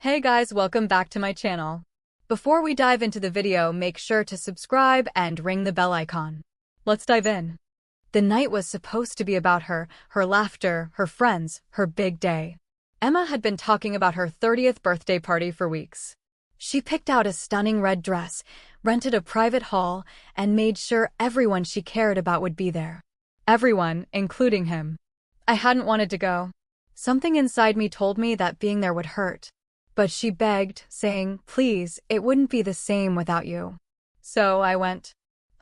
Hey guys, welcome back to my channel. Before we dive into the video, make sure to subscribe and ring the bell icon. Let's dive in. The night was supposed to be about her laughter, her friends, her big day. Emma had been talking about her 30th birthday party for weeks. She picked out a stunning red dress, rented a private hall, and made sure everyone she cared about would be there. Everyone, including him. I hadn't wanted to go. Something inside me told me that being there would hurt. But she begged, saying, "Please, it wouldn't be the same without you." So I went.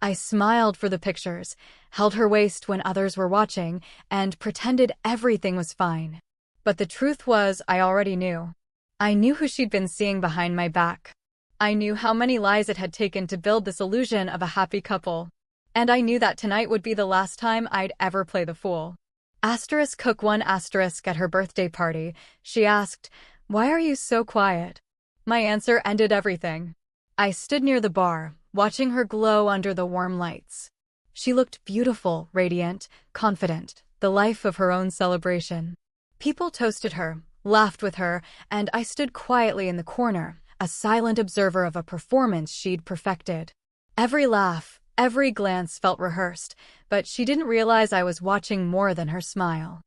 I smiled for the pictures, held her waist when others were watching, and pretended everything was fine. But the truth was, I already knew. I knew who she'd been seeing behind my back. I knew how many lies it had taken to build this illusion of a happy couple. And I knew that tonight would be the last time I'd ever play the fool. Cook 1 at her birthday party, she asked, "Why are you so quiet?" My answer ended everything. I stood near the bar, watching her glow under the warm lights. She looked beautiful, radiant, confident, the life of her own celebration. People toasted her, laughed with her, and I stood quietly in the corner, a silent observer of a performance she'd perfected. Every laugh, every glance felt rehearsed, but she didn't realize I was watching more than her smile.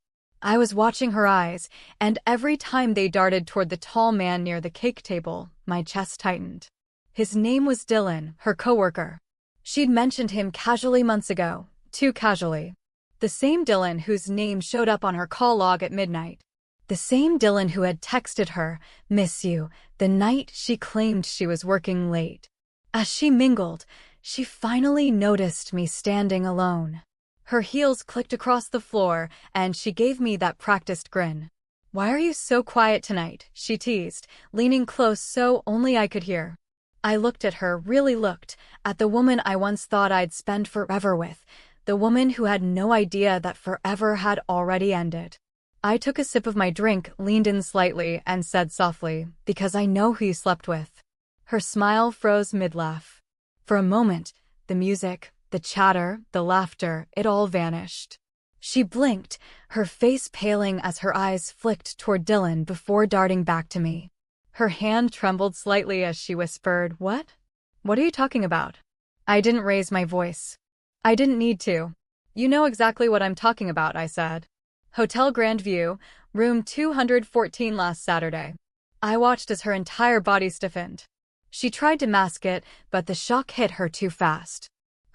I was watching her eyes, and every time they darted toward the tall man near the cake table, my chest tightened. His name was Dylan, her coworker. She'd mentioned him casually months ago, too casually. The same Dylan whose name showed up on her call log at midnight. The same Dylan who had texted her, "Miss you," the night she claimed she was working late. As she mingled, she finally noticed me standing alone. Her heels clicked across the floor, and she gave me that practiced grin. "Why are you so quiet tonight?" she teased, leaning close so only I could hear. I looked at her, really looked, at the woman I once thought I'd spend forever with, the woman who had no idea that forever had already ended. I took a sip of my drink, leaned in slightly, and said softly, "Because I know who you slept with." Her smile froze mid-laugh. For a moment, the music, the chatter, the laughter, it all vanished. She blinked, her face paling as her eyes flicked toward Dylan before darting back to me. Her hand trembled slightly as she whispered, "What? What are you talking about?" I didn't raise my voice. I didn't need to. "You know exactly what I'm talking about," I said. "Hotel Grand View, room 214 last Saturday." I watched as her entire body stiffened. She tried to mask it, but the shock hit her too fast.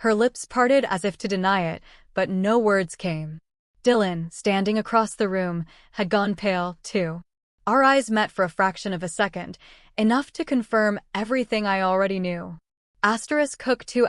Her lips parted as if to deny it, but no words came. Dylan, standing across the room, had gone pale, too. Our eyes met for a fraction of a second, enough to confirm everything I already knew. Cook 2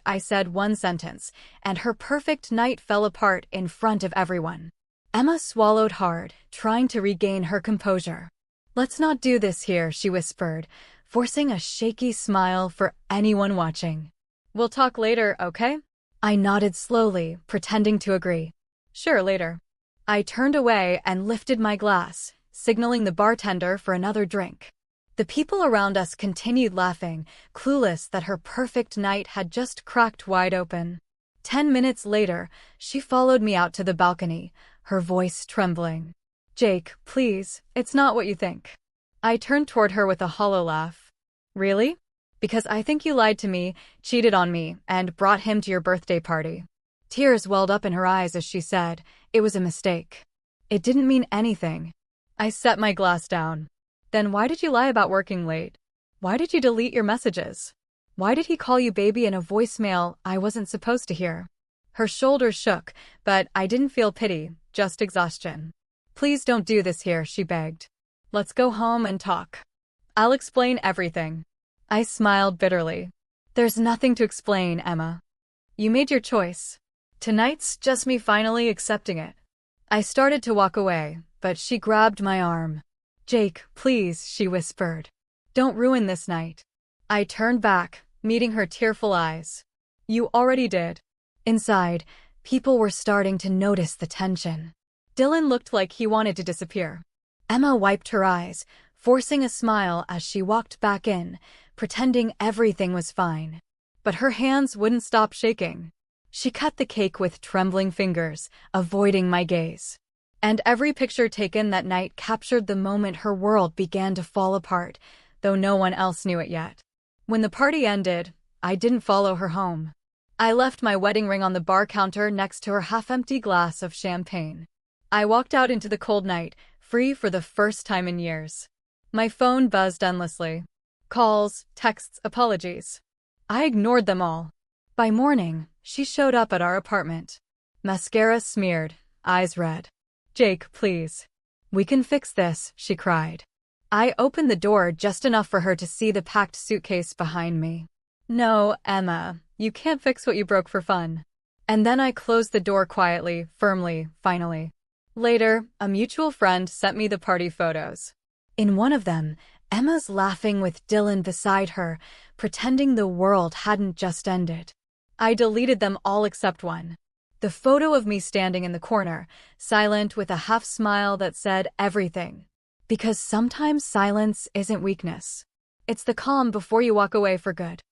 I said one sentence, and her perfect night fell apart in front of everyone. Emma swallowed hard, trying to regain her composure. "Let's not do this here," she whispered, forcing a shaky smile for anyone watching. "We'll talk later, okay?" I nodded slowly, pretending to agree. "Sure, later." I turned away and lifted my glass, signaling the bartender for another drink. The people around us continued laughing, clueless that her perfect night had just cracked wide open. 10 minutes later, she followed me out to the balcony, her voice trembling. "Jake, please, it's not what you think." I turned toward her with a hollow laugh. "Really? Because I think you lied to me, cheated on me, and brought him to your birthday party." Tears welled up in her eyes as she said, "It was a mistake. It didn't mean anything." I set my glass down. "Then why did you lie about working late? Why did you delete your messages? Why did he call you baby in a voicemail I wasn't supposed to hear?" Her shoulders shook, but I didn't feel pity, just exhaustion. "Please don't do this here," she begged. "Let's go home and talk. I'll explain everything." I smiled bitterly. "There's nothing to explain, Emma. You made your choice. Tonight's just me finally accepting it." I started to walk away, but she grabbed my arm. "Jake, please," she whispered. "Don't ruin this night." I turned back, meeting her tearful eyes. "You already did." Inside, people were starting to notice the tension. Dylan looked like he wanted to disappear. Emma wiped her eyes, forcing a smile as she walked back in, pretending everything was fine. But her hands wouldn't stop shaking. She cut the cake with trembling fingers, avoiding my gaze. And every picture taken that night captured the moment her world began to fall apart, though no one else knew it yet. When the party ended, I didn't follow her home. I left my wedding ring on the bar counter next to her half-empty glass of champagne. I walked out into the cold night, free for the first time in years. My phone buzzed endlessly. Calls, texts, apologies. I ignored them all. By morning, she showed up at our apartment. Mascara smeared, eyes red. "Jake, please. We can fix this," she cried. I opened the door just enough for her to see the packed suitcase behind me. "No, Emma, you can't fix what you broke for fun." And then I closed the door quietly, firmly, finally. Later, a mutual friend sent me the party photos. In one of them, Emma's laughing with Dylan beside her, pretending the world hadn't just ended. I deleted them all except one. The photo of me standing in the corner, silent with a half-smile that said everything. Because sometimes silence isn't weakness. It's the calm before you walk away for good.